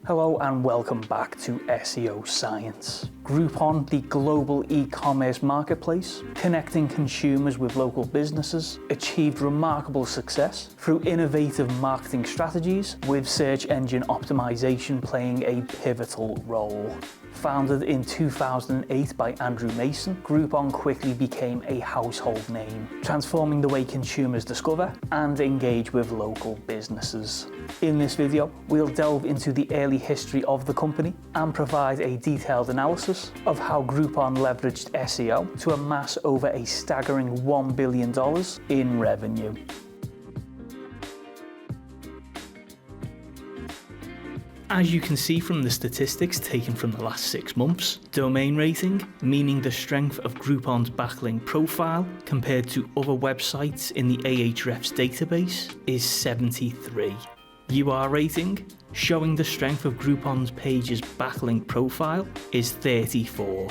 Hello and welcome back to SEO Science. Groupon, the global e-commerce marketplace, connecting consumers with local businesses, achieved remarkable success through innovative marketing strategies, with search engine optimization playing a pivotal role. Founded in 2008 by Andrew Mason, Groupon quickly became a household name, transforming the way consumers discover and engage with local businesses. In this video, we'll delve into the early history of the company and provide a detailed analysis of how Groupon leveraged SEO to amass over a staggering $1 billion in revenue. As you can see from the statistics taken from the last 6 months, domain rating, meaning the strength of Groupon's backlink profile compared to other websites in the Ahrefs database, is 73. UR rating, showing the strength of Groupon's page's backlink profile, is 34.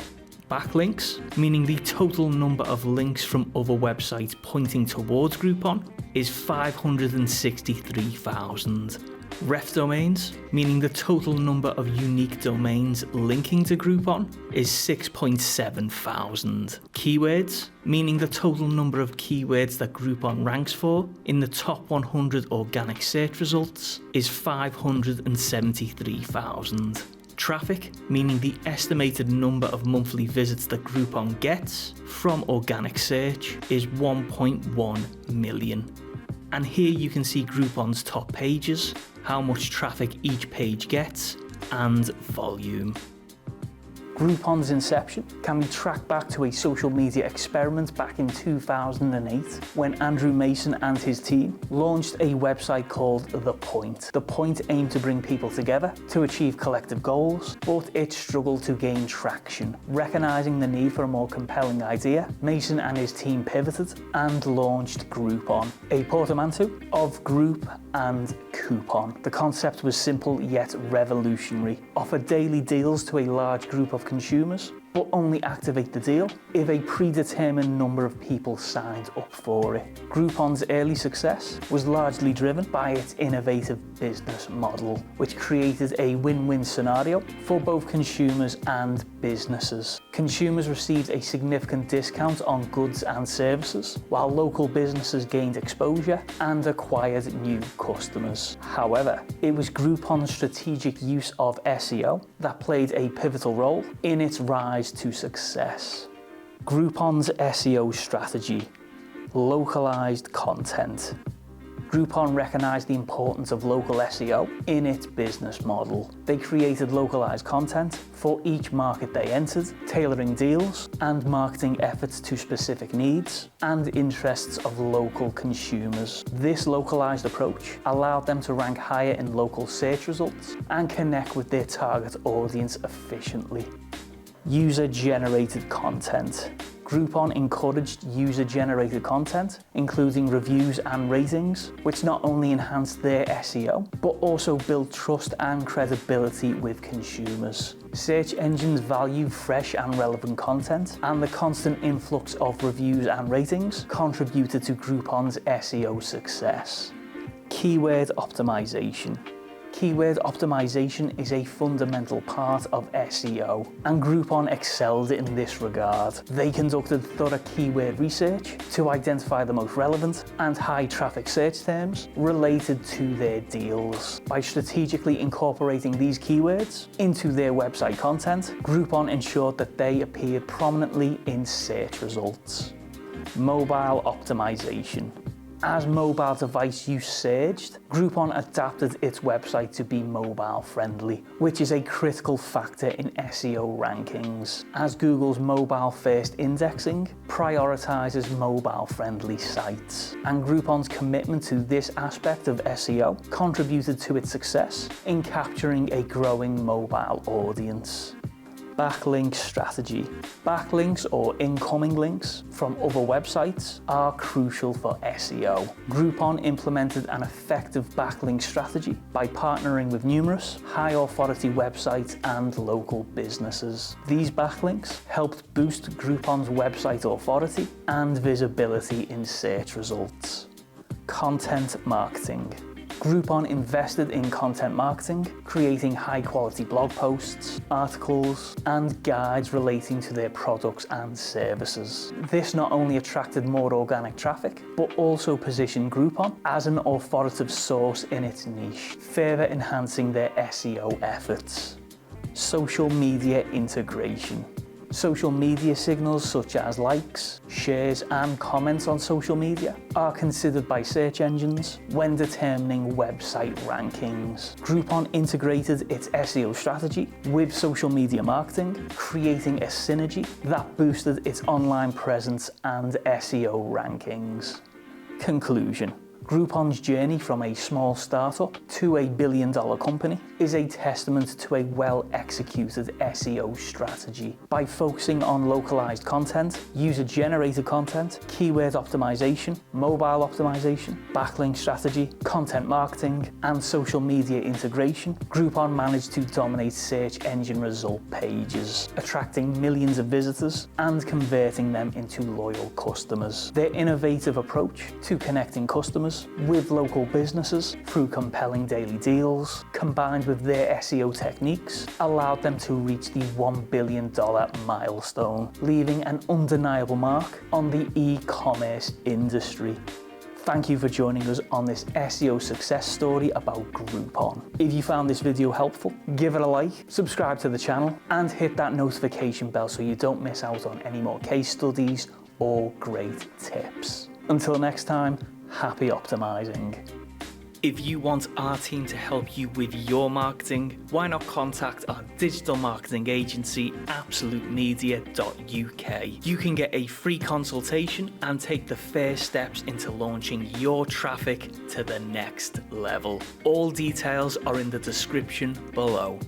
Backlinks, meaning the total number of links from other websites pointing towards Groupon, is 563,000. Ref domains, meaning the total number of unique domains linking to Groupon, is 6.7 thousand. Keywords, meaning the total number of keywords that Groupon ranks for in the top 100 organic search results, is 573,000. Traffic, meaning the estimated number of monthly visits that Groupon gets from organic search, is 1.1 million. And here you can see Groupon's top pages, how much traffic each page gets, and volume. Groupon's inception can be tracked back to a social media experiment back in 2008 when Andrew Mason and his team launched a website called The Point. The Point aimed to bring people together to achieve collective goals, but it struggled to gain traction. Recognizing the need for a more compelling idea, Mason and his team pivoted and launched Groupon, a portmanteau of group and coupon. The concept was simple yet revolutionary. Offer daily deals to a large group of consumers, but only activate the deal if a predetermined number of people signed up for it. Groupon's early success was largely driven by its innovative business model, which created a win-win scenario for both consumers and businesses. Consumers received a significant discount on goods and services, while local businesses gained exposure and acquired new customers. However, it was Groupon's strategic use of SEO that played a pivotal role in its rise to success. Groupon's SEO strategy: localized content. Groupon recognized the importance of local SEO in its business model. They created localized content for each market they entered, tailoring deals and marketing efforts to specific needs and interests of local consumers. This localized approach allowed them to rank higher in local search results and connect with their target audience efficiently. User-generated content. Groupon encouraged user-generated content, including reviews and ratings, which not only enhanced their SEO, but also built trust and credibility with consumers. Search engines value fresh and relevant content, and the constant influx of reviews and ratings contributed to Groupon's SEO success. Keyword optimization. Keyword optimization is a fundamental part of SEO, and Groupon excelled in this regard. They conducted thorough keyword research to identify the most relevant and high traffic search terms related to their deals. By strategically incorporating these keywords into their website content, Groupon ensured that they appeared prominently in search results. Mobile optimization. As mobile device use surged, Groupon adapted its website to be mobile friendly, which is a critical factor in SEO rankings, as Google's mobile first indexing prioritizes mobile friendly sites. And Groupon's commitment to this aspect of SEO contributed to its success in capturing a growing mobile audience. Backlink strategy. Backlinks or incoming links from other websites are crucial for SEO. Groupon implemented an effective backlink strategy by partnering with numerous high-authority websites and local businesses. These backlinks helped boost Groupon's website authority and visibility in search results. Content marketing. Groupon invested in content marketing, creating high-quality blog posts, articles, and guides relating to their products and services. This not only attracted more organic traffic, but also positioned Groupon as an authoritative source in its niche, further enhancing their SEO efforts. Social media integration. Social media signals such as likes, shares, and comments on social media are considered by search engines when determining website rankings. Groupon integrated its SEO strategy with social media marketing, creating a synergy that boosted its online presence and SEO rankings. Conclusion. Groupon's journey from a small startup to a billion-dollar company is a testament to a well-executed SEO strategy. By focusing on localized content, user-generated content, keyword optimization, mobile optimization, backlink strategy, content marketing, and social media integration, Groupon managed to dominate search engine result pages, attracting millions of visitors and converting them into loyal customers. Their innovative approach to connecting customers with local businesses through compelling daily deals, combined with their SEO techniques, allowed them to reach the $1 billion milestone, leaving an undeniable mark on the e-commerce industry. Thank you for joining us on this SEO success story about Groupon. If you found this video helpful, give it a like, subscribe to the channel, and hit that notification bell so you don't miss out on any more case studies or great tips. Until next time, happy optimizing. If you want our team to help you with your marketing, why not contact our digital marketing agency, absolutemedia.uk. You can get a free consultation and take the first steps into launching your traffic to the next level. All details are in the description below.